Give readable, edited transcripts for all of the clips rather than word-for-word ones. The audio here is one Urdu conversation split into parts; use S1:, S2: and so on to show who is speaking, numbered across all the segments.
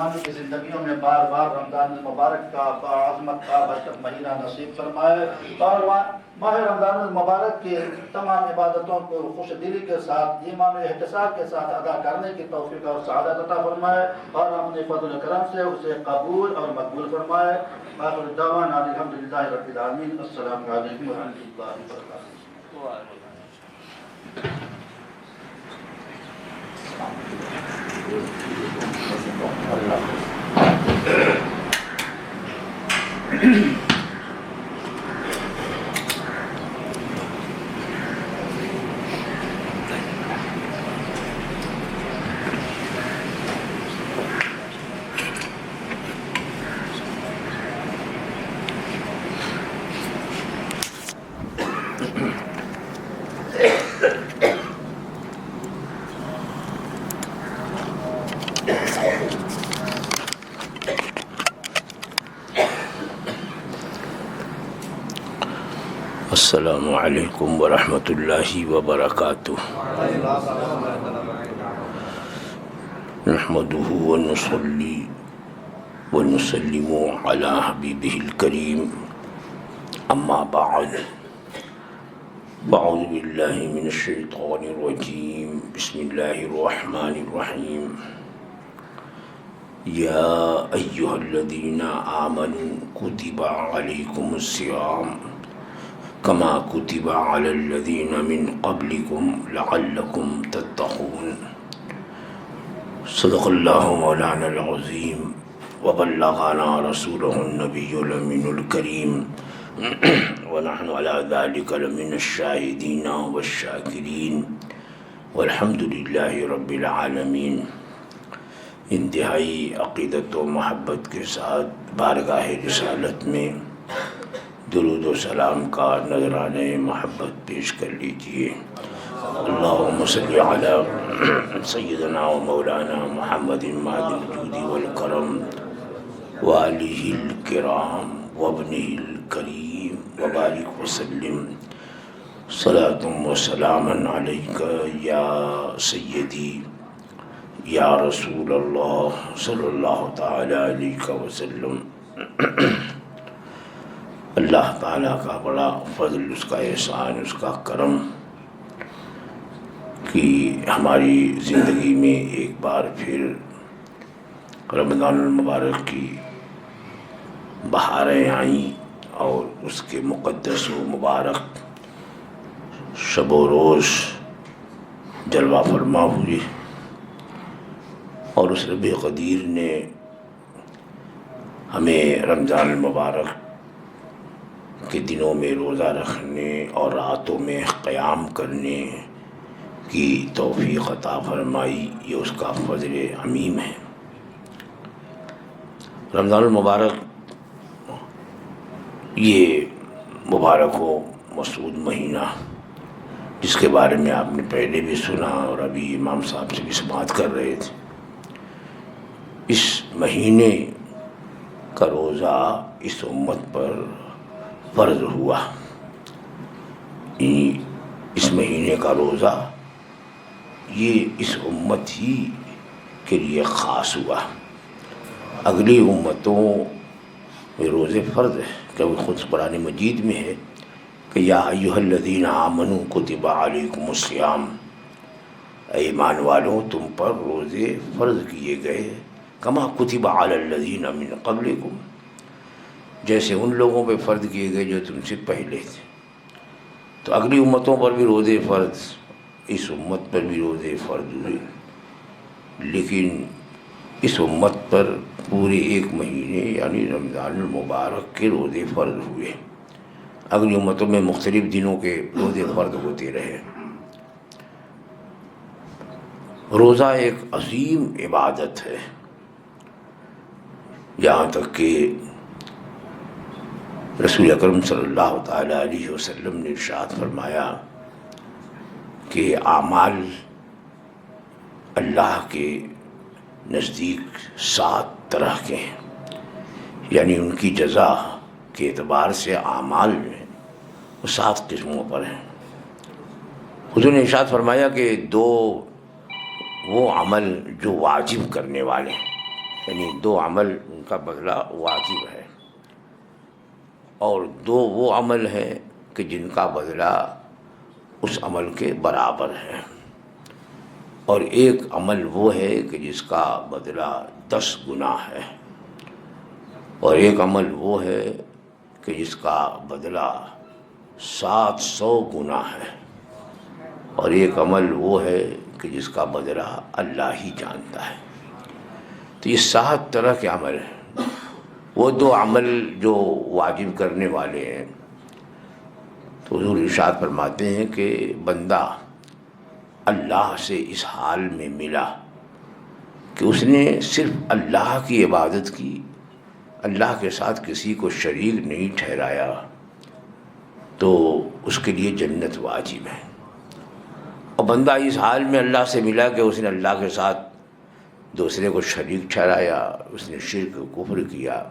S1: مسلمانوں کی زندگیوں میں بار بار رمضان المبارک کا عظمت کا برکت مہینہ نصیب فرمائے اور ماہ رمضان المبارک کی تمام عبادتوں کو خوش دلی کے ساتھ ایمان و احتساب کے ساتھ ادا کرنے کی توفیق اور سعادت عطا فرمائے اور اپنے فضل و کرم سے اسے قبول اور مقبول فرمائے. آخر دعوانا الحمدللہ رب العالمین. السلام علیکم ورحمۃ اللہ وبرکاتہ.
S2: السلام علیکم ورحمۃ اللہ وبرکاتہ. نحمده ونصلي ونسلم على حبیبہ الکریم. اما بعد فاعوذ باللہ من الشیطان الرجیم. بسم اللہ الرحمن الرحیم. یا ایہا الذین آمنوا کتب علیکم الصیام کما کتب علی الذین من قبلکم لعلکم تتقون. صدق اللہ مولانا العظیم وبلغنا رسولہ النبی الامین الکریم ونحن علی ذلک لمن الشاہدین والشاکرین والحمد للہ رب العالمین. انتہائی عقیدت و محبت کے ساتھ بارگاہ رسالت میں درود و سلام کا نذرانہ محبت پیش کر لیجیے. اللہم صلی علی سیدنا و مولانا محمد ماہد الجود والکرم وآلہ الکرام وابنہ الکریم وبارک وسلم. صلاۃ و سلاما علیک یا سیدی یا رسول اللہ صلی اللہ تعالی علیہ وسلم. اللہ تعالیٰ کا بڑا فضل، اس کا احسان، اس کا کرم کہ ہماری زندگی میں ایک بار پھر رمضان المبارک کی بہاریں آئیں اور اس کے مقدس و مبارک شب و روز جلوہ فرما ہوئے، اور اس رب قدیر نے ہمیں رمضان المبارک کے دنوں میں روزہ رکھنے اور راتوں میں قیام کرنے کی توفیق عطا فرمائی. یہ اس کا فضل عمیم ہے. رمضان المبارک یہ مبارک و مسعود مہینہ جس کے بارے میں آپ نے پہلے بھی سنا اور ابھی امام صاحب سے بھی سماعت کر رہے تھے. اس مہینے کا روزہ اس امت پر فرض ہوا. اس مہینے کا روزہ یہ اس امت ہی کے لیے خاص ہوا. اگلی امتوں میں روزے فرض ہے، کیونکہ خود قرآن مجید میں ہے کہ یا ایھا الذین آمنوا کتب علیکم الصیام، اے ایمان والوں تم پر روزے فرض کیے گئے، کما کتب علی الذین من قبلکم، جیسے ان لوگوں پہ فرض کیے گئے جو تم سے پہلے تھے. تو اگلی امتوں پر بھی روزے فرض، اس امت پر بھی روزے فرض ہوئے، لیکن اس امت پر پورے ایک مہینے یعنی رمضان المبارک کے روزے فرض ہوئے. اگلی امتوں میں مختلف دنوں کے روزے فرض ہوتے رہے. روزہ ایک عظیم عبادت ہے، یہاں تک کہ رسول اکرم صلی اللہ تعالی علیہ وسلم نے ارشاد فرمایا کہ اعمال اللہ کے نزدیک 7 طرح کے ہیں، یعنی ان کی جزا کے اعتبار سے اعمال جو ہیں وہ 7 قسموں پر ہیں. حضور نے ارشاد فرمایا کہ 2 وہ عمل جو واجب کرنے والے ہیں، یعنی 2 عمل ان کا بدلہ واجب ہے، اور 2 وہ عمل ہیں کہ جن کا بدلہ اس عمل کے برابر ہے، اور 1 عمل وہ ہے کہ جس کا بدلہ 10 گنا ہے، اور 1 عمل وہ ہے کہ جس کا بدلہ 700 گنا ہے، اور 1 عمل وہ ہے کہ جس کا بدلہ اللہ ہی جانتا ہے۔ تو یہ 7 طرح کے عمل ہیں۔ وہ 2 عمل جو واجب کرنے والے ہیں، تو حضور ارشاد فرماتے ہیں کہ بندہ اللہ سے اس حال میں ملا کہ اس نے صرف اللہ کی عبادت کی، اللہ کے ساتھ کسی کو شریک نہیں ٹھہرایا، تو اس کے لیے جنت واجب ہے۔ اور بندہ اس حال میں اللہ سے ملا کہ اس نے اللہ کے ساتھ دوسرے کو شریک ٹھہرایا، اس نے شرک و کفر کیا،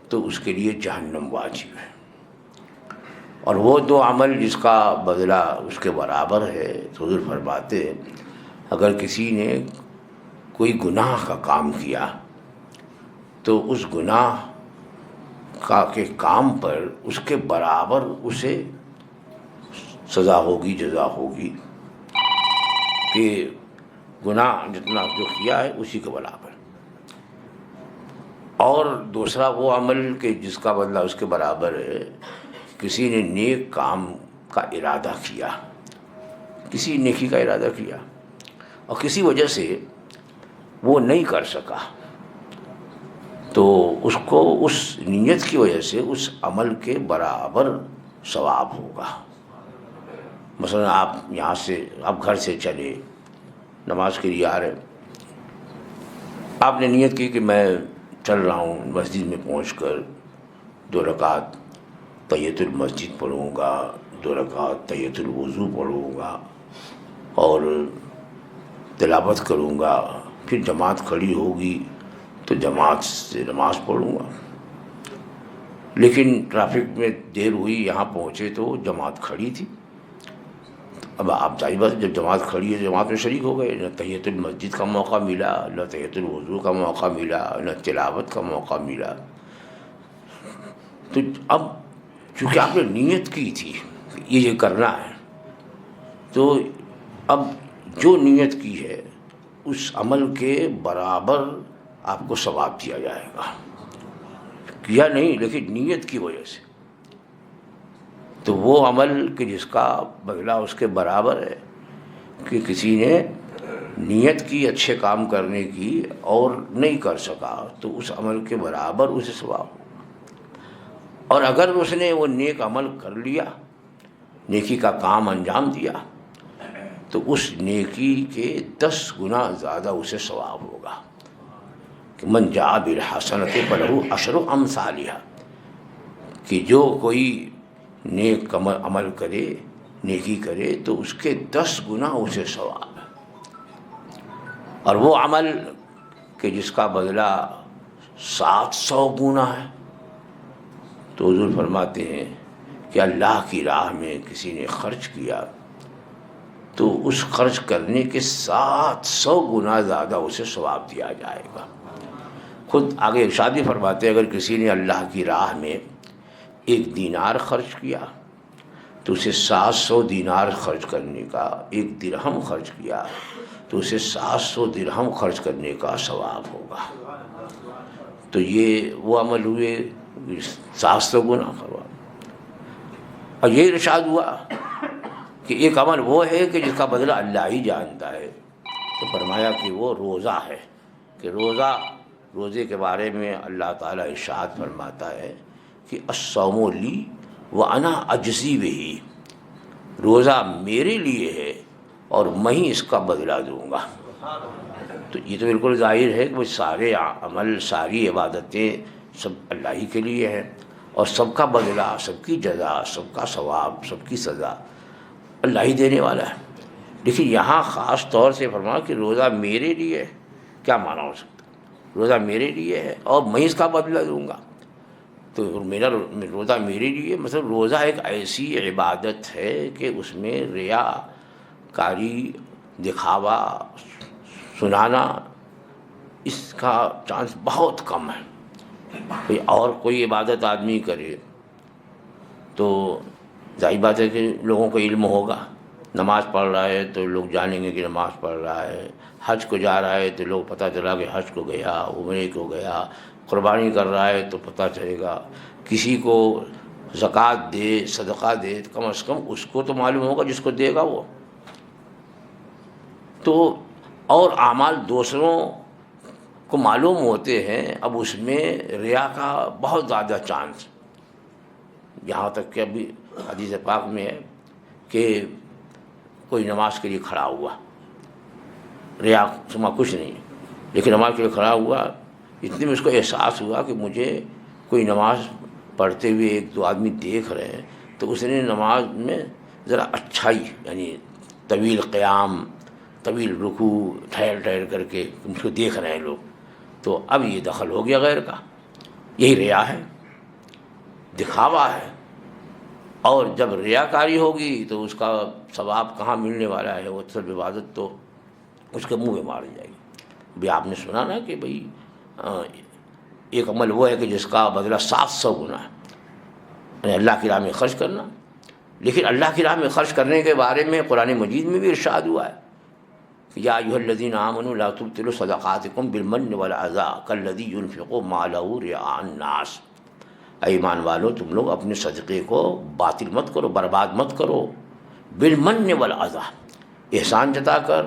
S2: تو اس کے لیے جہنم واجب ہے۔ اور وہ 2 عمل جس کا بدلہ اس کے برابر ہے، تو حضور فرماتے ہیں اگر کسی نے کوئی گناہ کا کام کیا تو اس گناہ کے کام پر اس کے برابر اسے سزا ہوگی، جزا ہوگی، کہ گناہ جتنا جو کیا ہے اسی کے برابر۔ اور دوسرا وہ عمل کہ جس کا بدلہ اس کے برابر ہے، کسی نے نیک کام کا ارادہ کیا، کسی نیکی کا ارادہ کیا اور کسی وجہ سے وہ نہیں کر سکا، تو اس کو اس نیت کی وجہ سے اس عمل کے برابر ثواب ہوگا۔ مثلا آپ گھر سے چلے، نماز کے لیے آ رہے، آپ نے نیت کی کہ میں چل رہا ہوں، مسجد میں پہنچ کر 2 رکعت تحیۃ المسجد پڑھوں گا، 2 رکعت تحیۃ الوضو پڑھوں گا اور تلاوت کروں گا، پھر جماعت کھڑی ہوگی تو جماعت سے نماز پڑھوں گا۔ لیکن ٹریفک میں دیر ہوئی، یہاں پہنچے تو جماعت کھڑی تھی۔ اب آپ ظاہر بات، جب جماعت کھڑی ہے جماعت میں شریک ہو گئے، نہ تحیۃ المسجد کا موقع ملا، نہ تحیۃ الوضو کا موقع ملا، نہ تلاوت کا موقع ملا۔ تو اب چونکہ آپ نے نیت کی تھی یہ کرنا ہے، تو اب جو نیت کی ہے اس عمل کے برابر آپ کو ثواب دیا جائے گا، کیا نہیں لیکن نیت کی وجہ سے۔ تو وہ عمل کہ جس کا بدلہ اس کے برابر ہے کہ کسی نے نیت کی اچھے کام کرنے کی اور نہیں کر سکا، تو اس عمل کے برابر اسے ثواب ہوگا۔ اور اگر اس نے وہ نیک عمل کر لیا، نیکی کا کام انجام دیا، تو اس نیکی کے 10 گنا زیادہ اسے ثواب ہوگا۔ کہ من جاء بالحسنۃ فلہ 10 امثالھا، کہ جو کوئی نیک عمل کرے، نیکی کرے، تو اس کے 10 گنا اسے ثواب ہے۔ اور وہ عمل کہ جس کا بدلہ 700 گنا ہے، تو حضور فرماتے ہیں کہ اللہ کی راہ میں کسی نے خرچ کیا تو اس خرچ کرنے کے 700 گنا زیادہ اسے ثواب دیا جائے گا۔ خود آگے ارشاد بھی فرماتے ہیں اگر کسی نے اللہ کی راہ میں 1 دینار خرچ کیا تو اسے 700 دینار خرچ کرنے کا، 1 درہم خرچ کیا تو اسے 700 درہم خرچ کرنے کا ثواب ہوگا۔ تو یہ وہ عمل ہوئے 700 گنا ثواب۔ اور یہ ارشاد ہوا کہ ایک عمل وہ ہے کہ جس کا بدلہ اللہ ہی جانتا ہے، تو فرمایا کہ وہ روزہ ہے، کہ روزے کے بارے میں اللہ تعالیٰ ارشاد فرماتا ہے کہ الصوم لی وانا اجزی بہ، روزہ میرے لیے ہے اور میں ہی اس کا بدلہ دوں گا۔ تو یہ تو بالکل ظاہر ہے کہ وہ سارے عمل، ساری عبادتیں سب اللہ ہی کے لیے ہیں، اور سب کا بدلہ، سب کی جزا، سب کا ثواب، سب کی سزا اللہ ہی دینے والا ہے۔ لیکن یہاں خاص طور سے فرمایا کہ روزہ میرے لیے ہے۔ کیا معنی ہو سکتا؟ روزہ میرے لیے ہے اور میں اس کا بدلہ دوں گا۔ تو میرا روزہ میرے لیے، مطلب روزہ ایک ایسی عبادت ہے کہ اس میں ریا کاری، دکھاوا، سنانا، اس کا چانس بہت کم ہے. کوئی اور کوئی عبادت آدمی کرے تو ظاہر بات ہے کہ لوگوں کو علم ہوگا. نماز پڑھ رہا ہے تو لوگ جانیں گے کہ نماز پڑھ رہا ہے. حج کو جا رہا ہے تو لوگ پتہ چلا کہ حج کو گیا، عمرے کو گیا. قربانی کر رہا ہے تو پتہ چلے گا. کسی کو زکوٰۃ دے، صدقہ دے، کم از کم اس کو تو معلوم ہوگا جس کو دے گا وہ. تو اور اعمال دوسروں کو معلوم ہوتے ہیں. اب اس میں ریا کا بہت زیادہ چانس، یہاں تک کہ ابھی حدیث پاک میں ہے کہ کوئی نماز کے لیے کھڑا ہوا، ریا سما کچھ نہیں، لیکن نماز کے لیے کھڑا ہوا، اتنے میں اس کو احساس ہوا کہ مجھے کوئی نماز پڑھتے ہوئے ایک دو آدمی دیکھ رہے ہیں، تو اس نے نماز میں ذرا اچھائی، یعنی طویل قیام، طویل رکوع، ٹھہر ٹھہر کر کے اس کو دیکھ رہے ہیں لوگ. تو اب یہ دخل ہو گیا غیر کا. یہی ریا ہے، دکھاوا ہے. اور جب ریاکاری ہوگی تو اس کا ثواب کہاں ملنے والا ہے؟ وہ اصل عبادت تو اس کے منہ میں مار جائے گی. ابھی آپ نے سنا نا کہ بھئی ایک عمل وہ ہے کہ جس کا بدلہ 700 گنا ہے، یعنی اللہ کی راہ میں خرچ کرنا. لیکن اللہ کی راہ میں خرچ کرنے کے بارے میں قرآن مجید میں بھی ارشاد ہوا ہے کہ یا ایھا الذین آمنوا لا تبطلوا صدقاتکم بالمن والعذی کالذی ينفق مالہ رئاء الناس. اے ایمان والو، تم لوگ اپنے صدقے کو باطل مت کرو، برباد مت کرو، بالمن والعذی، احسان جتا کر،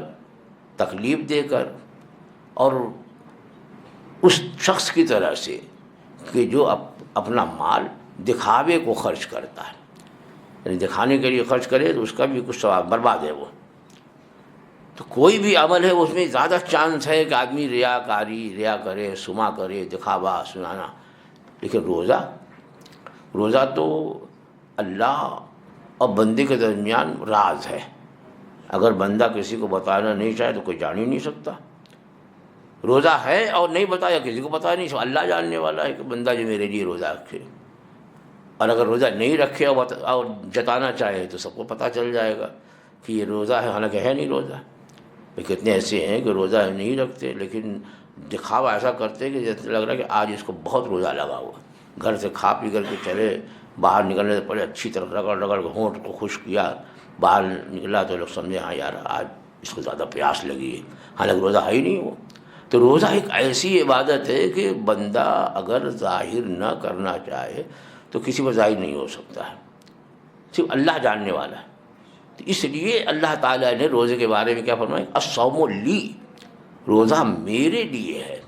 S2: تکلیف دے کر، اور اس شخص کی طرح سے کہ جو اپنا مال دکھاوے کو خرچ کرتا ہے، یعنی دکھانے کے لیے خرچ کرے تو اس کا بھی کچھ ثواب، برباد ہے وہ. تو کوئی بھی عمل ہے اس میں زیادہ چانس ہے کہ آدمی ریا کرے، سما کرے، دکھاوا، سنانا. لیکن روزہ تو اللہ اور بندے کے درمیان راز ہے. اگر بندہ کسی کو بتانا نہیں چاہے تو کوئی جان ہی نہیں سکتا. روزہ ہے اور نہیں بتایا، کسی کو پتا نہیں، اللہ جاننے والا ہے کہ بندہ جو میرے لیے روزہ رکھے. اور اگر روزہ نہیں رکھے اور جتانا چاہے تو سب کو پتہ چل جائے گا کہ یہ روزہ ہے، حالانکہ ہے نہیں روزہ. کتنے ایسے ہیں کہ روزہ نہیں رکھتے لیکن دکھاوا ایسا کرتے کہ جیسے لگ رہا ہے کہ آج اس کو بہت روزہ لگا ہوا. گھر سے کھا پی کر کے چلے، باہر نکلنے سے پہلے اچھی طرح رگڑ کے ہونٹ کو خشک کیا، باہر نکلا تو لوگ سمجھے ہاں یار آج اس کو زیادہ پیاس لگی ہے، حالانکہ روزہ ہے ہی نہیں وہ. تو روزہ ایک ایسی عبادت ہے کہ بندہ اگر ظاہر نہ کرنا چاہے تو کسی پر ظاہر نہیں ہو سکتا ہے، صرف اللہ جاننے والا ہے. تو اس لیے اللہ تعالیٰ نے روزے کے بارے میں کیا فرمایا؟ الصوم لی، روزہ میرے لیے ہے،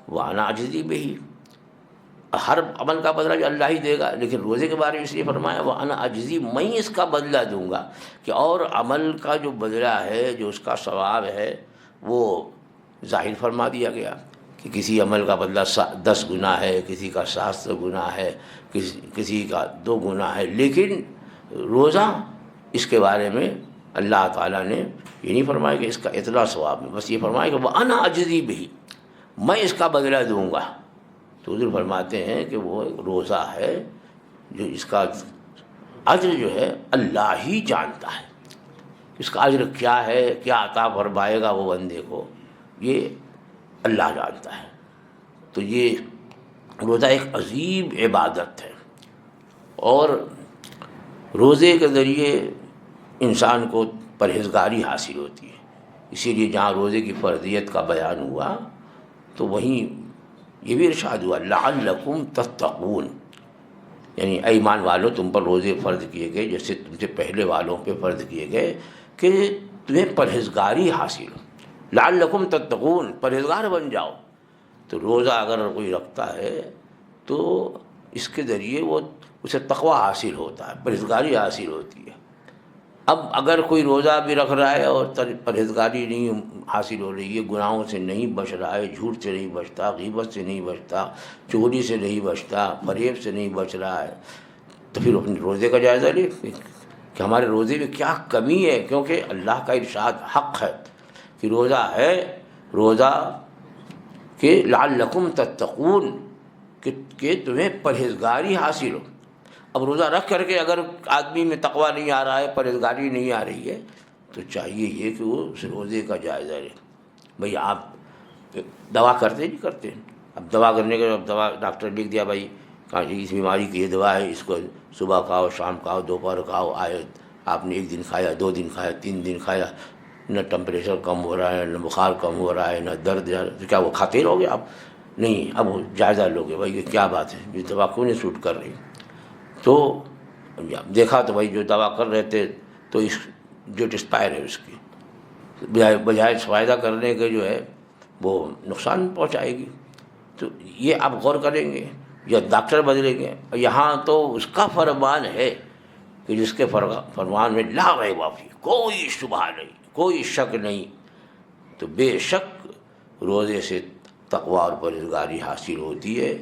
S2: وانا اجزی بہ. ہر عمل کا بدلہ جو اللہ ہی دے گا، لیکن روزے کے بارے میں اس لیے فرمایا وانا اجزی، میں اس کا بدلہ دوں گا. کہ اور عمل کا جو بدلہ ہے، جو اس کا ثواب ہے، وہ ظاہر فرما دیا گیا کہ کسی عمل کا بدلہ 10 گنا ہے، کسی کا 700 گنا ہے، کسی کا 2 گنا ہے. لیکن روزہ اس کے بارے میں اللہ تعالیٰ نے یہ نہیں فرمایا کہ اس کا اتنا ثواب ہے، بس یہ فرمایا کہ وَأَنَا أَجْزِي بِهِ، میں اس کا بدلہ دوں گا. تو حضور فرماتے ہیں کہ وہ روزہ ہے جو اس کا اجر جو ہے اللہ ہی جانتا ہے. اس کا اجر کیا ہے، کیا عطا فرمائے گا وہ بندے کو، یہ اللہ جانتا ہے. تو یہ روزہ ایک عظیم عبادت ہے، اور روزے کے ذریعے انسان کو پرہیزگاری حاصل ہوتی ہے. اسی لیے جہاں روزے کی فرضیت کا بیان ہوا تو وہیں یہ بھی ارشاد ہوا لعلکم تتقون، یعنی اے ایمان والو تم پر روزے فرض کیے گئے جیسے تم سے پہلے والوں پہ فرض کیے گئے کہ تمہیں پرہیزگاری حاصل ہو. لعلکم تتقون، پرہیزگار بن جاؤ. تو روزہ اگر کوئی رکھتا ہے تو اس کے ذریعے وہ اسے تقوی حاصل ہوتا ہے، پرہیزگاری حاصل ہوتی ہے. اب اگر کوئی روزہ بھی رکھ رہا ہے اور پرہیزگاری نہیں حاصل ہو رہی ہے، گناہوں سے نہیں بچ رہا ہے، جھوٹ سے نہیں بچتا، غیبت سے نہیں بچتا، چوری سے نہیں بچتا، فریب سے نہیں بچ رہا ہے، تو پھر اپنے روزے کا جائزہ لے کہ ہمارے روزے میں کیا کمی ہے. کیونکہ اللہ کا ارشاد حق ہے کہ روزہ ہے، روزہ کہ لعلکم تتقون، کہ تمہیں پرہیزگاری حاصل ہو. اب روزہ رکھ کر کے اگر آدمی میں تقوی نہیں آ رہا ہے، پرہیزگاری نہیں آ رہی ہے، تو چاہیے یہ کہ وہ اس روزے کا جائزہ لے. بھئی آپ دوا کرتے نہیں کرتے. اب دوا کرنے کے اب دوا ڈاکٹر لکھ دیا بھائی کہاں جی اس بیماری کی یہ دوا ہے, اس کو صبح کھاؤ, شام کھاؤ, دوپہر کھاؤ. آئے آپ نے 1 دن کھایا, 2 دن کھایا, 3 دن کھایا, نہ ٹمپریچر کم ہو رہا ہے, نہ بخار کم ہو رہا ہے, نہ درد, تو کیا وہ کھاتے رہو گے آپ؟ نہیں, اب وہ جائزہ لوگے بھائی یہ کیا بات ہے, یہ دوا کیوں نہیں سوٹ کر رہی. تو دیکھا تو بھائی جو دوا کر رہے تھے تو اس ڈیٹ ایکسپائر ہے اس کی, بجائے فائدہ کرنے کے جو ہے وہ نقصان پہنچائے گی. تو یہ آپ غور کریں گے یا ڈاکٹر بدلیں گے. یہاں تو اس کا فرمان ہے کہ جس کے فرمان میں لا ریب فیہ, کوئی شبہ نہیں, کوئی شک نہیں. تو بے شک روزے سے تقویٰ اور پرہیزگاری حاصل ہوتی ہے,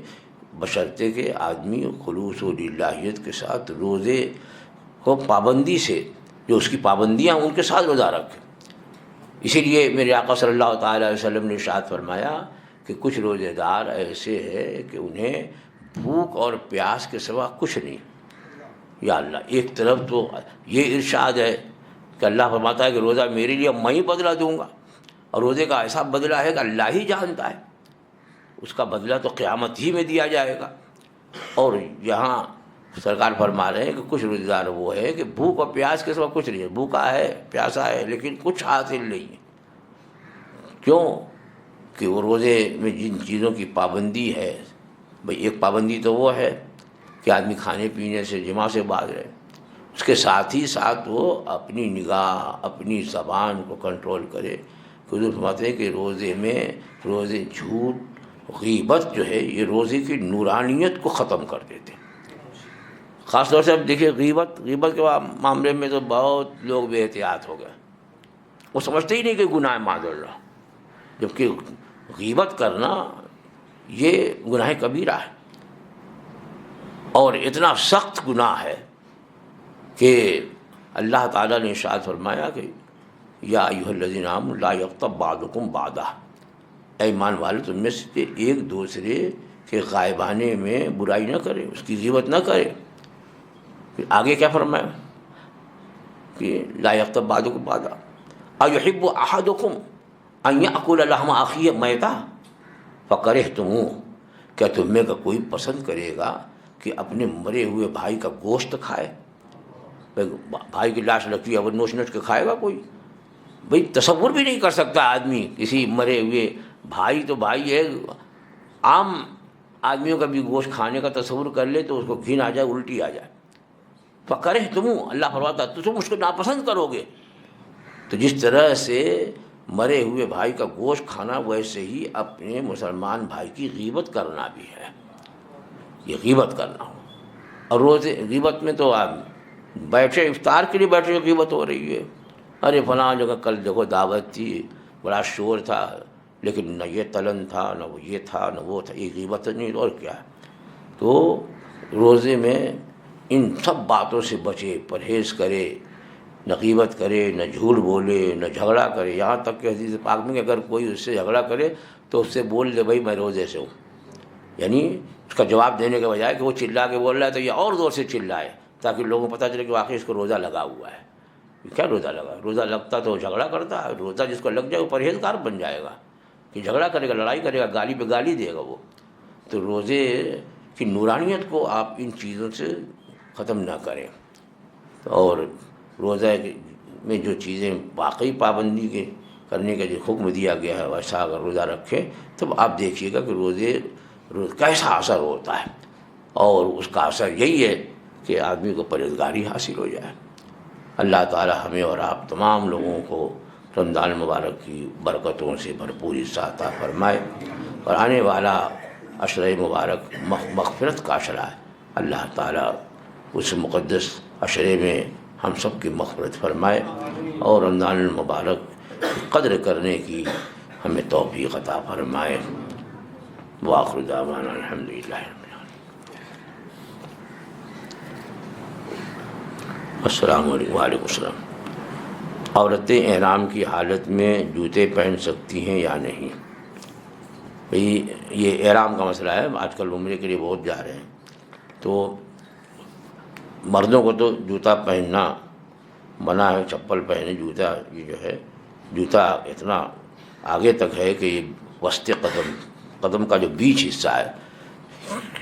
S2: بشرطے کہ آدمی خلوص و للہیت کے ساتھ روزے کو پابندی سے, جو اس کی پابندیاں ان کے ساتھ روزہ رکھے. اسی لیے میرے آقا صلی اللہ تعالیٰ علیہ وسلم نے ارشاد فرمایا کہ کچھ روزے دار ایسے ہیں کہ انہیں بھوک اور پیاس کے سوا کچھ نہیں. یا اللہ, ایک طرف تو یہ ارشاد ہے کہ اللہ فرماتا ہے کہ روزہ میرے لیے میں ہی بدلہ دوں گا, اور روزے کا ایسا بدلہ ہے کہ اللہ ہی جانتا ہے, اس کا بدلہ تو قیامت ہی میں دیا جائے گا. اور یہاں سرکار فرما رہے ہیں کہ کچھ روزے دار وہ ہے کہ بھوک اور پیاس کے سوا کچھ نہیں ہے, بھوکا ہے, پیاسا ہے, لیکن کچھ حاصل نہیں ہے. کیوں کہ وہ روزے میں جن چیزوں کی پابندی ہے, بھئی ایک پابندی تو وہ ہے کہ آدمی کھانے پینے سے, جماع سے باز رہے, اس کے ساتھ ہی ساتھ وہ اپنی نگاہ, اپنی زبان کو کنٹرول کرے. حضور فرماتے ہیں کہ روزے میں روزے جھوٹ, غیبت جو ہے یہ روزے کی نورانیت کو ختم کر دیتے ہیں. خاص طور سے اب دیکھیے غیبت کے معاملے میں تو بہت لوگ بے احتیاط ہو گئے, وہ سمجھتے ہی نہیں کہ گناہ معاذ اللہ, جبکہ غیبت کرنا یہ گناہ کبیرہ ہے, اور اتنا سخت گناہ ہے کہ اللہ تعالیٰ نے ارشاد فرمایا کہ یا ایھا الذین آمنوا لا یغتب بعضکم بعضا, اے ایمان والے تم میں سے ایک دوسرے کے غائبانے میں برائی نہ کرے, اس کی غیبت نہ کرے. پھر آگے کیا فرمایا کہ لا یغتب بعضکم بعضا ایحب احدکم ان یأکل لحم اخیہ میتا فکرہتموہ, کیا تم میں کا کوئی پسند کرے گا کہ اپنے مرے ہوئے بھائی کا گوشت کھائے؟ بھائی کی لاش رکھی ہے, وہ نوچ نوچ کے کھائے گا کوئی؟ بھئی تصور بھی نہیں کر سکتا آدمی کسی مرے ہوئے بھائی, تو بھائی ہے, عام آدمیوں کا بھی گوشت کھانے کا تصور کر لے تو اس کو گھن آ جائے, الٹی آ جائے. فکرہتموہ, اللہ فرماتا تو تم اس کو ناپسند کرو گے. تو جس طرح سے مرے ہوئے بھائی کا گوشت کھانا, ویسے ہی اپنے مسلمان بھائی کی غیبت کرنا بھی ہے, یہ غیبت کرنا ہو. اور روزے غیبت میں تو آپ بیٹھے افطار کے لیے بیٹھے غیبت ہو رہی ہے, ارے فلاں جگہ کل دیکھو دعوت تھی, بڑا شور تھا, لیکن نہ یہ تلن تھا, نہ وہ یہ تھا, نہ وہ تھا. یہ غیبت نہیں اور کیا ہے. تو روزے میں ان سب باتوں سے بچے, پرہیز کرے, نہ غیبت کرے, نہ جھوٹ بولے, نہ جھگڑا کرے. یہاں تک کہ حدیث پاک میں کہ اگر کوئی اس سے جھگڑا کرے تو اس سے بول دے بھائی میں روزے سے ہوں, یعنی اس کا جواب دینے کے بجائے کہ وہ چلا کے بول رہا ہے تو یہ اور زور سے چلائے, تاکہ لوگوں کو پتہ چلے کہ واقعی اس کو روزہ لگا ہوا ہے. کیا روزہ لگا؟ روزہ لگتا تو جھگڑا کرتا ہے. روزہ جس کو لگ جائے وہ پرہیزگار بن جائے گا, کہ جھگڑا کرے گا, لڑائی کرے گا, گالی پہ گالی دے گا وہ. تو روزے کی نورانیت کو آپ ان چیزوں سے ختم نہ کریں. اور روزہ میں جو چیزیں واقعی پابندی کے کرنے کا جو حکم دیا گیا ہے ویسا اگر روزہ رکھیں تو آپ دیکھیے گا کہ روزے کیسا اثر ہوتا ہے. اور اس کا اثر یہی ہے کہ آدمی کو پرہیزگاری حاصل ہو جائے. اللہ تعالی ہمیں اور آپ تمام لوگوں کو رمضان المبارک کی برکتوں سے بھرپور حصہ عطا فرمائے, اور آنے والا عشرہ مبارک مغفرت کا عشرہ ہے. اللہ تعالی اس مقدس عشرے میں ہم سب کی مغفرت فرمائے, اور رمضان المبارک قدر کرنے کی ہمیں توفیق عطا فرمائے. وآخر دعوانا الحمدللہ رب العالمین. السلام علیکم. وعلیکم السلام. عورتیں احرام کی حالت میں جوتے پہن سکتی ہیں یا نہیں؟ بھئی یہ احرام کا مسئلہ ہے. آج کل عمرے کے لیے بہت جا رہے ہیں, تو مردوں کو تو جوتا پہننا منع ہے, چپل پہنے. جوتا یہ جو ہے جوتا اتنا آگے تک ہے کہ یہ وسط قدم کا جو بیچ حصہ ہے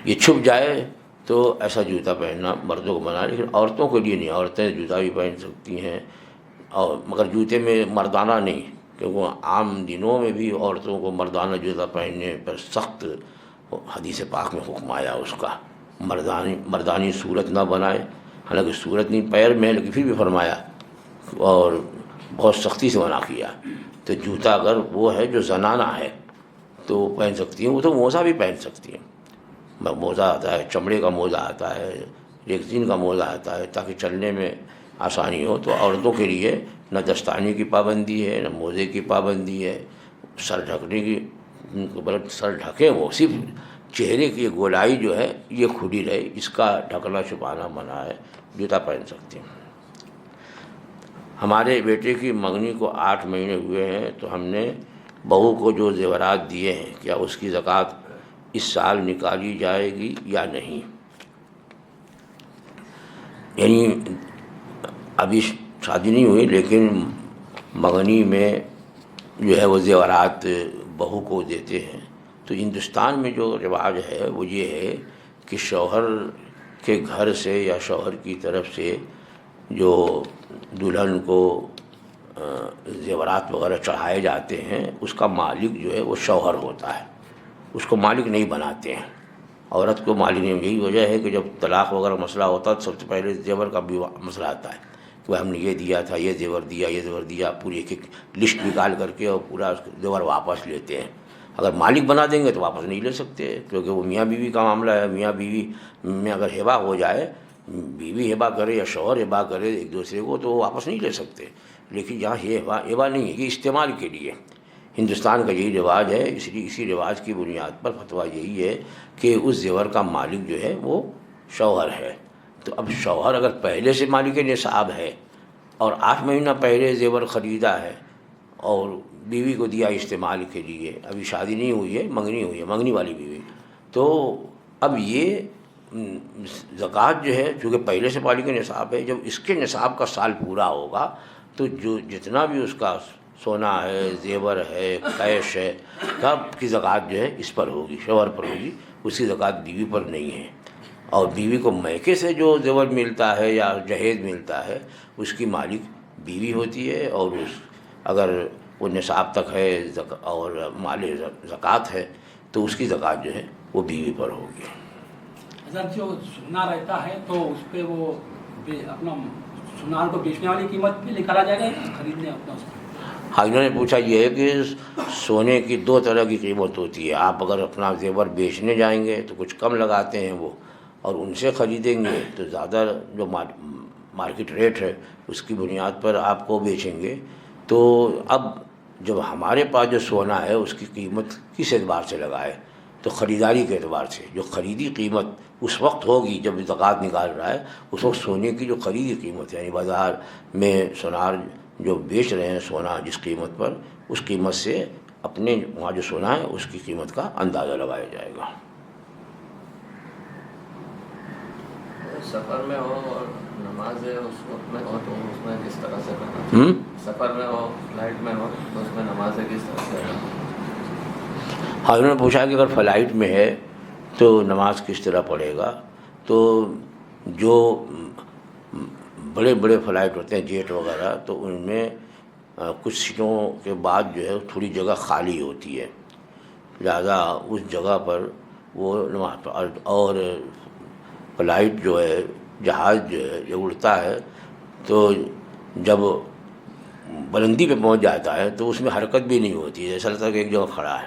S2: یہ چھپ جائے تو ایسا جوتا پہننا مردوں کو منع ہے، لیکن عورتوں کے لیے نہیں، عورتیں جوتا بھی پہن سکتی ہیں، اور مگر جوتے میں مردانہ نہیں، کیونکہ عام دنوں میں بھی عورتوں کو مردانہ جوتا پہننے پر سخت حدیث پاک میں حکم آیا اس کا، مردانی صورت نہ بنائے، حالانکہ صورت نہیں پیر میں، لیکن پھر بھی فرمایا اور بہت سختی سے منع کیا۔ تو جوتا اگر وہ ہے جو زنانہ ہے تو پہن سکتی ہیں، وہ تو موزہ بھی پہن سکتی ہیں، موزہ آتا ہے، چمڑے کا موزہ آتا ہے، ریگزین کا موزہ آتا ہے، تاکہ چلنے میں آسانی ہو۔ تو عورتوں کے لیے نہ دستانے کی پابندی ہے، نہ موزے کی پابندی ہے، سر ڈھکنے کی، بلکہ سر ڈھکیں، وہ صرف چہرے کی گولائی جو ہے یہ کھلی رہے، اس کا ڈھکنا چھپانا منع ہے، جوتا پہن سکتے ہیں۔ ہمارے بیٹے کی منگنی کو 8 مہینے ہوئے ہیں، تو ہم نے بہو کو جو زیورات دیے ہیں کیا اس کی زکوٰۃ اس سال نکالی جائے گی یا نہیں؟ یعنی ابھی شادی نہیں ہوئی لیکن منگنی میں جو ہے وہ زیورات بہو کو دیتے ہیں۔ تو ہندوستان میں جو رواج ہے وہ یہ ہے کہ شوہر کے گھر سے یا شوہر کی طرف سے جو دلہن کو زیورات وغیرہ چڑھائے جاتے ہیں اس کا مالک جو ہے وہ شوہر ہوتا ہے، اس کو مالک نہیں بناتے ہیں، عورت کو مالک نہیں۔ یہی وجہ ہے کہ جب طلاق وغیرہ مسئلہ ہوتا ہے تو سب سے پہلے زیور کا بھی مسئلہ آتا ہے کہ ہم نے یہ دیا تھا، یہ زیور دیا، یہ زیور دیا، پوری ایک ایک لسٹ نکال کر کے اور پورا زیور واپس لیتے ہیں۔ اگر مالک بنا دیں گے تو واپس نہیں لے سکتے، کیونکہ وہ میاں بیوی کا معاملہ ہے۔ میاں بیوی میں اگر ہبہ ہو جائے، بیوی ہبہ کرے یا شوہر ہبہ کرے ایک دوسرے کو، تو وہ واپس نہیں لے سکتے۔ لیکن یہاں یہ ہبہ نہیں ہے، یہ استعمال کے لیے ہندوستان کا یہی رواج ہے۔ اس لیے اسی رواج کی بنیاد پر فتویٰ یہی ہے کہ اس زیور کا مالک جو ہے وہ شوہر ہے۔ تو اب شوہر اگر پہلے سے مالک نصاب ہے اور 8 مہینہ پہلے زیور خریدا ہے اور بیوی کو دیا استعمال کے لیے، ابھی شادی نہیں ہوئی ہے، منگنی ہوئی ہے، منگنی والی بیوی، تو اب یہ زکوٰۃ جو ہے چونکہ پہلے سے مالک نصاب ہے، جب اس کے نصاب کا سال پورا ہوگا تو جو جتنا بھی اس کا سونا ہے، زیور ہے، کیش ہے، سب کی زکوٰۃ جو ہے اس پر ہوگی، شوہر پر ہوگی، اس کی زکوٰۃ بیوی پر نہیں ہے۔ اور بیوی کو میکے سے جو زیور ملتا ہے یا جہیز ملتا ہے اس کی مالک بیوی ہوتی ہے، اور اگر وہ نصاب تک ہے اور مال زکوٰۃ ہے تو اس کی زکوٰۃ جو ہے وہ بیوی پر ہوگی۔
S3: حضرت جو سونا رہتا ہے تو اس پہ وہ اپنا سونار کو بیچنے والی قیمت پہ نکالا جائے گا، خریدنے اپنا اس کو؟
S2: ہاں، انہوں نے پوچھا یہ ہے کہ سونے کی 2 طرح کی قیمت ہوتی ہے۔ آپ اگر اپنا زیور بیچنے جائیں گے تو کچھ کم لگاتے ہیں وہ، اور ان سے خریدیں گے تو زیادہ جو مارکیٹ ریٹ ہے اس کی بنیاد پر آپ کو بیچیں گے۔ تو اب جب ہمارے پاس جو سونا ہے اس کی قیمت کس اعتبار سے لگائے؟ تو خریداری کے اعتبار سے، جو خریدی قیمت اس وقت ہوگی جب زکوٰۃ نکال رہا ہے، اس وقت سونے کی جو خریدی قیمت ہے، یعنی بازار میں سونار جو بیچ رہے ہیں سونا جس قیمت پر، اس قیمت سے اپنے وہاں جو سونا ہے اس کی قیمت کا اندازہ لگایا جائے گا۔
S4: سفر میں ہو اور نماز اس وقت میں ہو تو اس میں کس طرح سے کرنا؟ سفر میں ہو، فلائٹ میں ہو تو اس میں نماز کس طرح سے کرنا؟
S2: ہاں، انہوں نے پوچھا کہ اگر فلائٹ میں ہے تو نماز کس طرح پڑھے گا؟ تو جو بڑے بڑے فلائٹ ہوتے ہیں جیٹ وغیرہ، تو ان میں کچھ سیٹوں کے بعد جو ہے تھوڑی جگہ خالی ہوتی ہے، لہذا اس جگہ پر وہ نماز اور فلائٹ جو ہے، جہاز جو ہے جب اڑتا ہے تو جب بلندی پہ پہنچ جاتا ہے تو اس میں حرکت بھی نہیں ہوتی ہے، ایسا لگتا ہے کہ ایک جگہ کھڑا ہے،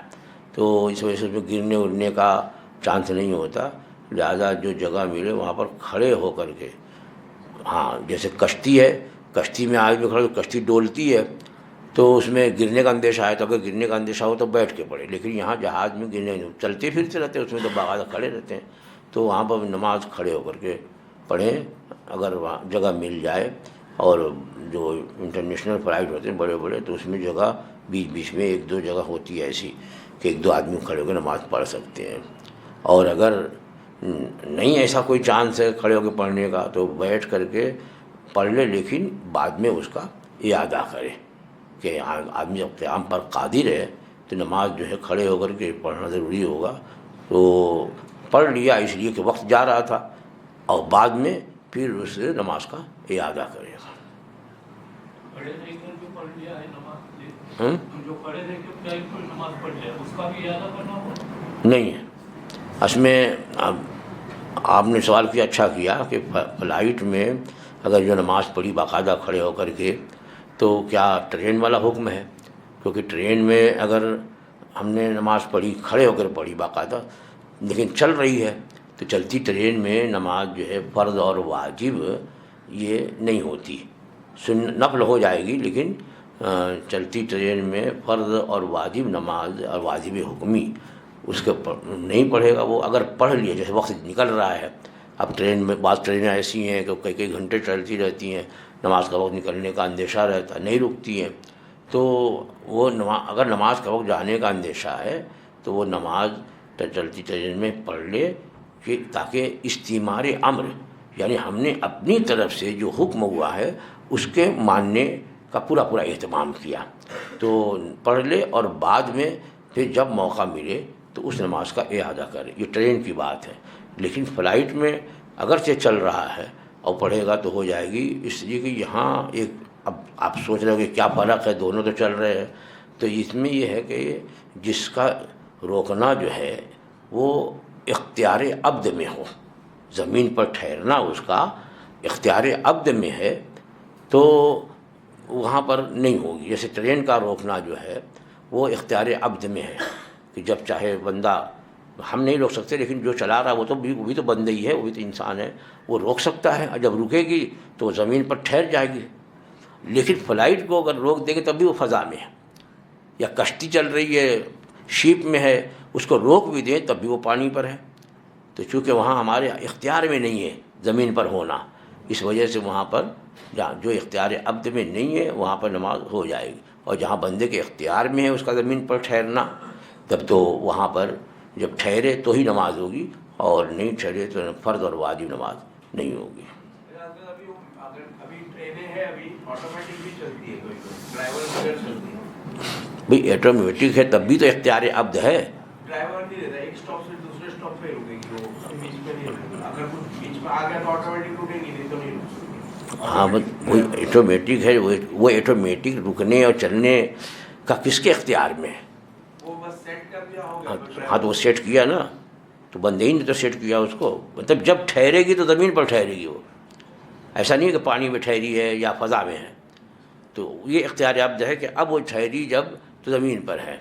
S2: تو اس وجہ سے اس میں گرنے اڑنے کا چانس نہیں ہوتا، لہذا جو جگہ ملے وہاں پر کھڑے ہو کر کے، ہاں جیسے کشتی ہے، کشتی میں آدمی کھڑا تو کشتی ڈولتی ہے تو اس میں گرنے کا اندیشہ ہے، تو اگر گرنے کا اندیشہ ہو تو بیٹھ کے پڑھے، لیکن یہاں جہاز میں گرنے نہیں، چلتے پھرتے رہتے ہیں اس میں تو باقاعدہ کھڑے رہتے ہیں، تو وہاں پر نماز کھڑے ہو کر کے پڑھیں اگر وہاں جگہ مل جائے۔ اور جو انٹرنیشنل فلائٹ ہوتے ہیں بڑے بڑے، تو اس میں جگہ بیچ بیچ میں 1-2 جگہ ہوتی ہے ایسی کہ 1-2 آدمی کھڑے ہو کے نماز پڑھ سکتے ہیں، اور اگر نہیں ایسا کوئی چانس ہے کھڑے ہو کے پڑھنے کا تو بیٹھ کر کے پڑھ لے، لیکن بعد میں اس کا اعادہ کرے کہ آدمی جب قیام پر قادر ہے تو نماز جو ہے کھڑے ہو کر کے پڑھنا ضروری ہوگا. تو پڑھ لیا اس لیے کہ وقت جا رہا تھا، اور بعد میں پھر اس نماز کا اعادہ کرے گا. نہیں ہے اس میں. آپ نے سوال کیا، اچھا کیا کہ فلائٹ میں اگر جو نماز پڑھی باقاعدہ کھڑے ہو کر کے، تو کیا ٹرین والا حکم ہے؟ کیونکہ ٹرین میں اگر ہم نے نماز پڑھی کھڑے ہو کر پڑھی باقاعدہ، لیکن چل رہی ہے، تو چلتی ٹرین میں نماز جو ہے فرض اور واجب یہ نہیں ہوتی. نفل ہو جائے گی، لیکن چلتی ٹرین میں فرض اور واجب نماز اور واجب حکمی اس کے نہیں پڑھے گا. وہ اگر پڑھ لیا، جیسے وقت نکل رہا ہے، اب ٹرین میں بعض ٹرینیں ایسی ہیں کہ کئی گھنٹے چلتی رہتی ہیں، نماز کا وقت نکلنے کا اندیشہ رہتا، نہیں رکتی ہیں، تو وہ اگر نماز کا وقت جانے کا اندیشہ ہے تو وہ نماز چلتی ٹرین میں پڑھ لے، کہ تاکہ استعمار امر، یعنی ہم نے اپنی طرف سے جو حکم ہوا ہے اس کے ماننے کا پورا اہتمام کیا، تو پڑھ لے، اور بعد میں پھر جب موقع ملے تو اس نماز کا اعادہ کرے. یہ ٹرین کی بات ہے. لیکن فلائٹ میں اگرچہ چل رہا ہے اور پڑھے گا تو ہو جائے گی، اس لیے کہ یہاں ایک، اب آپ سوچ رہے ہو کہ کیا فرق ہے، دونوں تو چل رہے ہیں. تو اس میں یہ ہے کہ جس کا روکنا جو ہے وہ اختیار عبد میں ہو، زمین پر ٹھہرنا اس کا اختیار عبد میں ہے، تو وہاں پر نہیں ہوگی. جیسے ٹرین کا روکنا جو ہے وہ اختیار عبد میں ہے، کہ جب چاہے بندہ، ہم نہیں روک سکتے، لیکن جو چلا رہا وہ بھی تو بندہ ہی ہے، وہ بھی تو انسان ہے، وہ روک سکتا ہے. اور جب رکے گی تو زمین پر ٹھہر جائے گی. لیکن فلائٹ کو اگر روک دیں گے تب بھی وہ فضا میں ہے، یا کشتی چل رہی ہے، شپ میں ہے، اس کو روک بھی دیں تب بھی وہ پانی پر ہے. تو چونکہ وہاں ہمارے اختیار میں نہیں ہے زمین پر ہونا، اس وجہ سے وہاں پر جہاں جو اختیار عبد میں نہیں ہے وہاں پر نماز ہو جائے گی. اور جہاں بندے کے اختیار میں ہے اس کا زمین پر ٹھہرنا، تب تو وہاں پر جب ٹھہرے تو ہی نماز ہوگی، اور نہیں ٹھہرے تو فرض اور واجب نماز نہیں ہوگی. بھئی آٹومیٹک ہے تب بھی تو اختیار عبد ہے.
S5: ڈرائیور نہیں رہتا، ایک اسٹاپ سے دوسرے اسٹاپ پہ رکے گی، وہ بیچ میں نہیں رکے گا. اگر کچھ بیچ میں آ گیا تو آٹومیٹک رکے گی، نہیں تو نہیں رک سکے.
S2: ہاں وہی آٹومیٹک ہے. وہ آٹومیٹک رکنے اور چلنے کا کس کے اختیار میں ہے؟
S5: وہ بس سیٹ کر دیا ہو گیا.
S2: ہاں تو وہ سیٹ کیا نا، تو بندے ہی نے تو سیٹ کیا اس کو. مطلب جب ٹھہرے گی تو زمین پر ٹھہرے گی. وہ ایسا نہیں ہے کہ پانی میں ٹھہری ہے یا فضا میں ہے. تو یہ اختیار عبد ہے کہ اب وہ ٹھہری جب تو زمین پر ہے.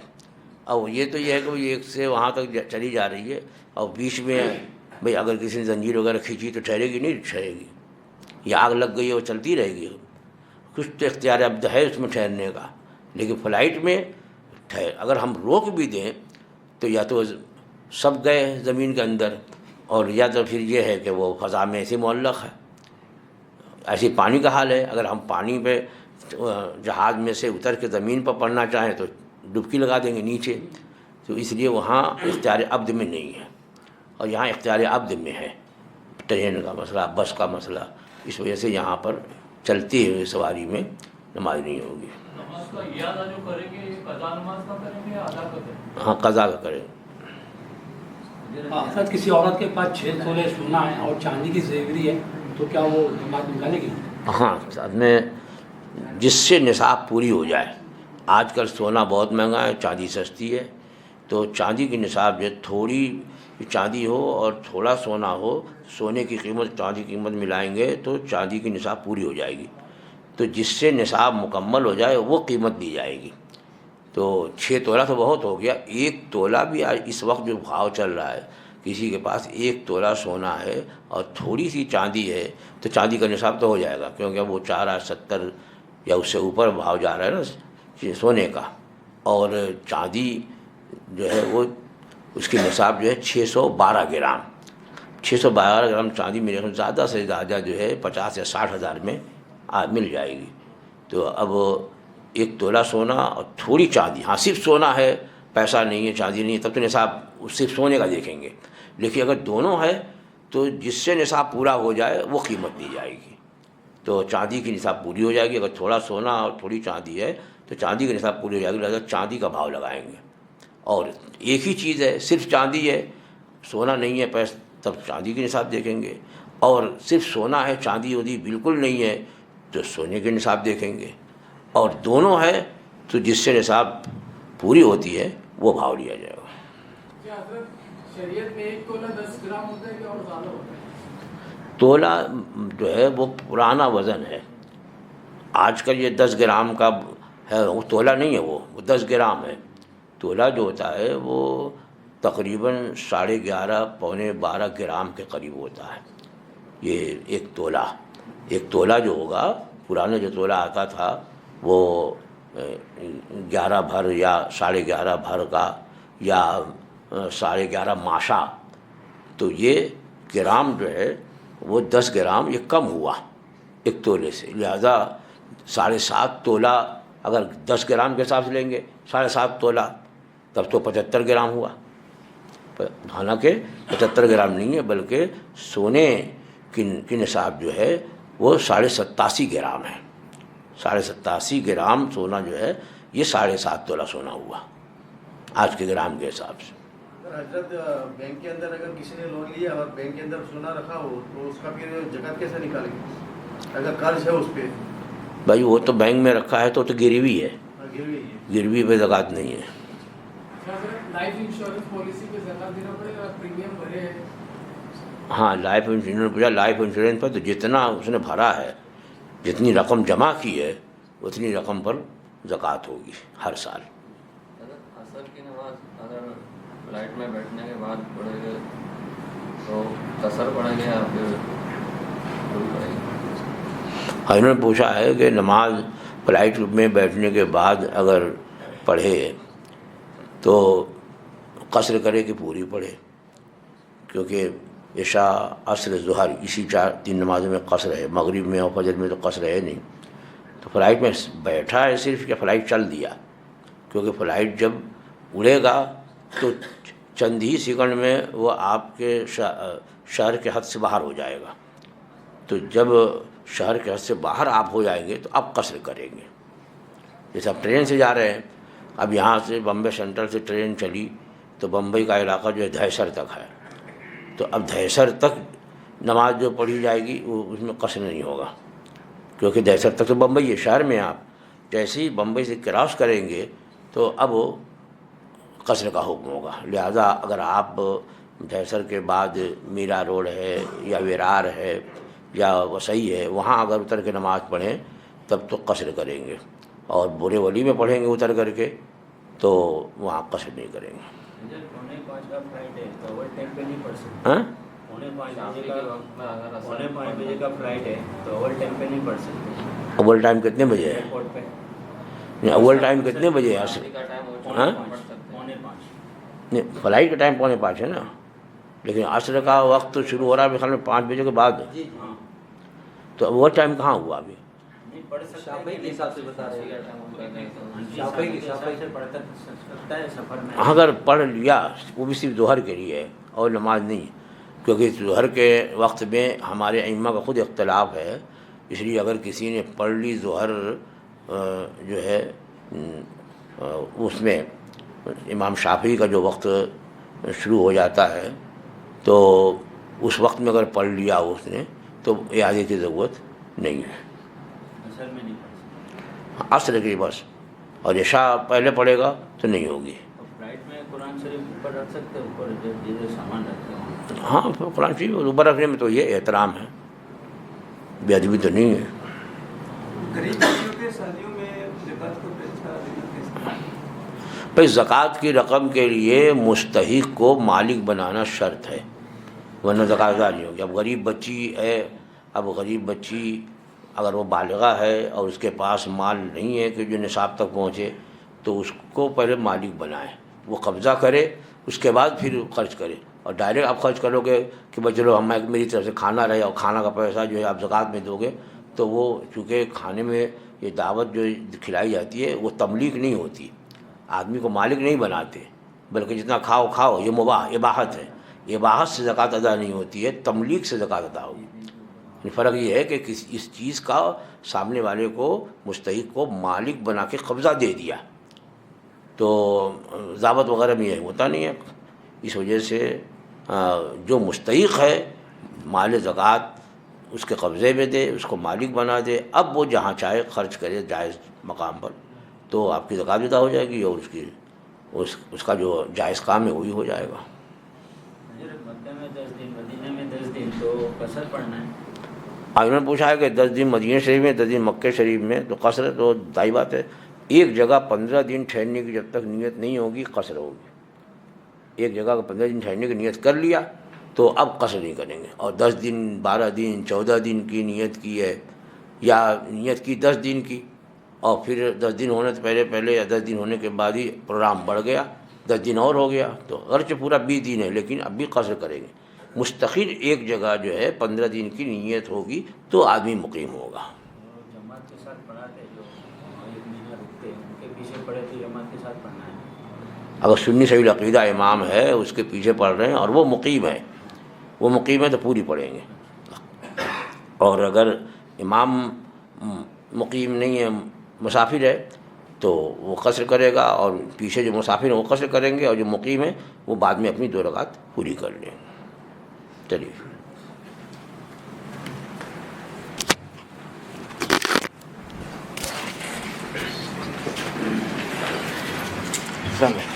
S2: اب یہ تو یہ ہے کہ وہ ایک سے وہاں تک چلی جا رہی ہے، اور بیچ میں بھئی اگر کسی نے زنجیر وغیرہ کھینچی تو ٹھہرے گی؟ نہیں ٹھہرے گی. یا آگ لگ گئی ہے وہ چلتی رہے گی. کچھ تو اختیار عبد ہے اس میں ٹھہرنے کا. لیکن فلائٹ میں اگر ہم روک بھی دیں تو یا تو سب گئے زمین کے اندر، اور یا تو پھر یہ ہے کہ وہ فضا میں ایسے معلق ہے. ایسی پانی کا حال ہے. اگر ہم پانی پہ جہاز میں سے اتر کے زمین پر پڑنا چاہیں تو ڈبکی لگا دیں گے نیچے. تو اس لیے وہاں اختیار عبد میں نہیں ہے، اور یہاں اختیار عبد میں ہے. ٹرین کا مسئلہ، بس کا مسئلہ، اس وجہ سے یہاں پر چلتی ہوئی سواری میں نماز نہیں ہوگی.
S6: نماز کا اعادہ جو کریں گے یہ قضا نماز کا کریں گے یا ادا کا کریں گے؟
S2: ہاں قضا کا کریں.
S3: حضرت کسی عورت کے پاس 6 تولے سونا ہے اور چاندی کی زیوری ہے تو کیا وہ نماز نکالے گی؟
S2: ہاں ساتھ میں جس سے نصاب پوری ہو جائے. آج کل سونا بہت مہنگا ہے، چاندی سستی ہے. تو چاندی کی نصاب جو تھوڑی چاندی ہو اور تھوڑا سونا ہو، سونے کی قیمت چاندی کی قیمت ملائیں گے تو چاندی کی نصاب پوری ہو جائے گی. تو جس سے نصاب مکمل ہو جائے وہ قیمت دی جائے گی. تو 6 تولہ تو بہت ہو گیا. 1 تولہ بھی آج اس وقت جو بھاؤ چل رہا ہے، کسی کے پاس 1 تولہ سونا ہے اور تھوڑی سی چاندی ہے تو چاندی کا نصاب تو ہو جائے گا، کیونکہ وہ 4.70 یا اس سے اوپر بھاؤ جا رہا ہے نا سونے کا. اور چاندی جو ہے وہ اس کی نصاب جو ہے 612 گرام. 612 گرام چاندی میرے خیال زیادہ سے زیادہ جو ہے 50 یا 60 ہزار میں مل جائے گی. تو اب 1 تولہ سونا اور تھوڑی چاندی، ہاں صرف سونا ہے، پیسہ نہیں ہے، چاندی نہیں ہے، تب تو نصاب صرف سونے کا دیکھیں گے. لیکن اگر دونوں ہے تو جس سے نصاب پورا ہو جائے وہ قیمت دی جائے گی. تو چاندی کی نصاب پوری ہو جائے گی. اگر تھوڑا سونا اور تھوڑی چاندی ہے تو چاندی کی نصاب پوری ہو جائے گی، لہٰذا چاندی کا بھاؤ لگائیں گے. اور ایک ہی چیز ہے، صرف چاندی ہے، سونا نہیں ہے پیسہ، تب چاندی کے نصاب دیکھیں گے، اور صرف سونا ہے چاندی ودی بالکل نہیں ہے تو سونے کے نصاب دیکھیں گے، اور دونوں ہے تو جس سے نصاب پوری ہوتی ہے وہ بھاؤ لیا جائے گا۔
S6: کیا حضرت شریعت میں 1 تولہ 10 گرام ہوتا ہے کہ اور زیادہ ہوتا ہے؟
S2: تولہ جو ہے وہ پرانا وزن ہے، آج کل یہ 10 گرام کا ہے، وہ تولہ نہیں ہے، وہ 10 گرام ہے۔ تولہ جو ہوتا ہے وہ تقریباً 11.5 پونے 12 گرام کے قریب ہوتا ہے۔ یہ ایک تولہ جو ہوگا، پرانا جو تولہ آتا تھا وہ 11 بھر یا 11.5 بھر کا یا 11.5 ماشا، تو یہ گرام جو ہے وہ 10 گرام یہ کم ہوا ایک تولے سے، لہذا 7.5 تولہ اگر 10 گرام کے حساب سے لیں گے 7.5 تولہ تب تو 75 گرام ہوا، حالانکہ 75 گرام نہیں ہے بلکہ سونے کی نصاب جو ہے وہ 87.5 گرام ہے، 87.5 گرام سونا جو ہے یہ 7.5 تولہ سونا ہوا آج کے گرام کے حساب سے۔
S7: حضرت بینک کے اندر اگر کسی نے لون لیا اور بینک کے اندر سونا رکھا ہو تو اس کا پھر زکوٰۃ کیسے نکالیں گے اگر قرض ہے اس پہ؟
S2: بھائی وہ تو بینک میں رکھا ہے تو گروی ہے،
S7: گروی ہے،
S2: گروی پہ زکوٰۃ نہیں ہے۔
S6: لائف انشورنس پالیسی پہ زکوٰۃ دینا پڑے گا، پریمیم بھرے ہیں؟
S2: ہاں لائف انشورنس پر تو جتنا اس نے بھرا ہے، جتنی رقم جمع کی ہے اتنی رقم پر زکوٰۃ ہوگی ہر سال۔
S4: عصر کی نماز اگر فلائٹ میں بیٹھنے کے بعد پڑھے گے تو قصر پڑھیں گے یا پھر پوری پڑھیں گے؟
S2: ہاں انہوں نے پوچھا ہے کہ نماز فلائٹ میں بیٹھنے کے بعد اگر پڑھے تو قصر کرے کہ پوری پڑھے، کیونکہ عشاء عصر ظہر اسی 3 نمازوں میں قصر ہے، مغرب میں اور فجر میں تو قصر ہے نہیں، تو فلائٹ میں بیٹھا ہے صرف کہ فلائٹ چل دیا، کیونکہ فلائٹ جب اڑے گا تو چند ہی سیکنڈ میں وہ آپ کے شہر کے حد سے باہر ہو جائے گا، تو جب شہر کے حد سے باہر آپ ہو جائیں گے تو آپ قصر کریں گے۔ جیسے آپ ٹرین سے جا رہے ہیں، اب یہاں سے بمبے سینٹرل سے ٹرین چلی تو بمبئی کا علاقہ جو ہے دھیسر تک ہے، تو اب دھیسر تک نماز جو پڑھی جائے گی وہ اس میں قصر نہیں ہوگا، کیونکہ دھیسر تک تو بمبئی ہے، شہر میں آپ جیسے ہی بمبئی سے کراس کریں گے تو اب وہ قصر کا حکم ہوگا۔ لہذا اگر آپ دھیسر کے بعد میرا روڈ ہے یا ویرار ہے یا وسئی ہے، وہاں اگر اتر کے نماز پڑھیں تب تو قصر کریں گے، اور بورے ولی میں پڑھیں گے اتر کر کے تو وہاں قصر نہیں کریں گے۔
S8: پونے 5 کا فلائٹ ہے تو اوور ٹائم پہ نہیں پڑھ سکتے؟
S2: ہاں
S8: پونے 5 بجے کا فلائٹ ہے تو اوور ٹائم پہ نہیں پڑھ سکتے؟
S2: اول ٹائم کتنے بجے ہے؟
S8: ایئرپورٹ پہ
S2: اول ٹائم کتنے بجے ہے عصر؟ ہاں
S8: پونے 5
S2: نہیں، فلائٹ کا ٹائم 4:45 ہے نا، لیکن عصر کا وقت تو شروع ہو رہا ہے میرے خیال میں 5 بجے کے بعد،
S8: ہاں
S2: تو وہ ٹائم کہاں ہوا ابھی؟
S8: نہیں پڑھ سکتے، شافعی کے حساب سے بتا رہے ہیں، شافعی کے حساب سے پڑھ سکتا ہے سفر میں۔
S2: اگر پڑھ لیا وہ بھی صرف ظہر کے لیے ہے اور نماز نہیں، کیونکہ ظہر کے وقت میں ہمارے ائمہ کا خود اختلاف ہے، اس لیے اگر کسی نے پڑھ لی ظہر جو ہے اس میں امام شافعی کا جو وقت شروع ہو جاتا ہے تو اس وقت میں اگر پڑھ لیا اس نے تو اعادے کی ضرورت نہیں ہے،
S8: اصل میں نہیں پڑھ سکتے۔
S2: عصر کی بس، اور عشاء پہلے پڑھے گا تو نہیں ہوگی۔
S8: فلائٹ میں قرآن شریف اوپر رکھ سکتے ہیں، اوپر جو سامان رکھتے ہیں؟
S2: ہاں قرآن شریف اوپر رکھنے میں تو یہ احترام ہے، بے ادبی تو نہیں ہے۔
S5: غریب بچیوں کے شادیوں میں زکوٰۃ کو پیسہ دینا کیسے؟
S2: بھائی زکوٰۃ کی رقم کے لیے مستحق کو مالک بنانا شرط ہے، ورنہ زکوٰۃ ادا نہیں ہوگی۔ اب غریب بچی ہے، اب غریب بچی اگر وہ بالغہ ہے اور اس کے پاس مال نہیں ہے کہ جو نصاب تک پہنچے تو اس کو پہلے مالک بنائے، وہ قبضہ کرے، اس کے بعد پھر خرچ کرے۔ اور ڈائریکٹ آپ خرچ کرو گے کہ بھائی چلو میری طرف سے کھانا رہے اور کھانا کا پیسہ جو ہے آپ زکوٰۃ میں دو گے، تو وہ چونکہ کھانے میں یہ دعوت جو کھلائی جاتی ہے وہ تملیک نہیں ہوتی، آدمی کو مالک نہیں بناتے، بلکہ جتنا کھاؤ کھاؤ، یہ مباح اباحت ہے، اباحت سے زکوٰۃ ادا نہیں ہوتی ہے، تملیک سے زکوٰۃ ادا ہوگی۔ فرق یہ ہے کہ اس چیز کا سامنے والے کو مستحق کو مالک بنا کے قبضہ دے دیا، تو ضابط وغیرہ بھی ہوتا نہیں ہے. اس وجہ سے جو مستحق ہے مال زکوٰۃ اس کے قبضے میں دے، اس کو مالک بنا دے. اب وہ جہاں چاہے خرچ کرے جائز مقام پر، تو آپ کی زکوٰۃ ادا ہو جائے گی اور اس کا جو جائز کام ہے وہی ہو جائے گا.
S8: مکہ میں 10 دن، مدینہ میں 10 دن، تو قصر پڑھنا ہے.
S2: انہوں نے پوچھا ہے کہ 10 دن مدینہ شریف میں 10 دن مکہ شریف میں، تو قصر تو ظاہر بات ہے ایک جگہ 15 دن ٹھہرنے کی جب تک نیت نہیں ہوگی قصر ہوگی. ایک جگہ 15 دن ٹھہرنے کی نیت کر لیا تو اب قصر نہیں کریں گے. اور 10 دن 12 دن 14 دن کی نیت کی ہے، یا نیت کی 10 دن کی، اور پھر 10 دن ہونے سے پہلے یا 10 دن ہونے کے بعد ہی پروگرام بڑھ گیا، 10 دن اور ہو گیا، تو اگرچہ پورا 20 دن ہے لیکن اب بھی قصر کریں گے. مستقل ایک جگہ جو ہے 15 دن کی نیت ہوگی تو آدمی مقیم ہوگا.
S8: جماعت کے ساتھ پڑھاتے جو ایک مہینہ رکتے ہیں ان کے پیچھے پڑھے تو جماعت کے ساتھ پڑھنا ہے.
S2: اگر سنی صحیح العقیدہ امام ہے اس کے پیچھے پڑھ رہے ہیں اور وہ مقیم ہے تو پوری پڑھیں گے. اور اگر امام مقیم نہیں ہے، مسافر ہے، تو وہ قصر کرے گا، اور پیچھے جو مسافر ہیں وہ قصر کریں گے، اور جو مقیم ہے وہ بعد میں اپنی 2 رکعت پوری کر لیں. چلیے سمجھ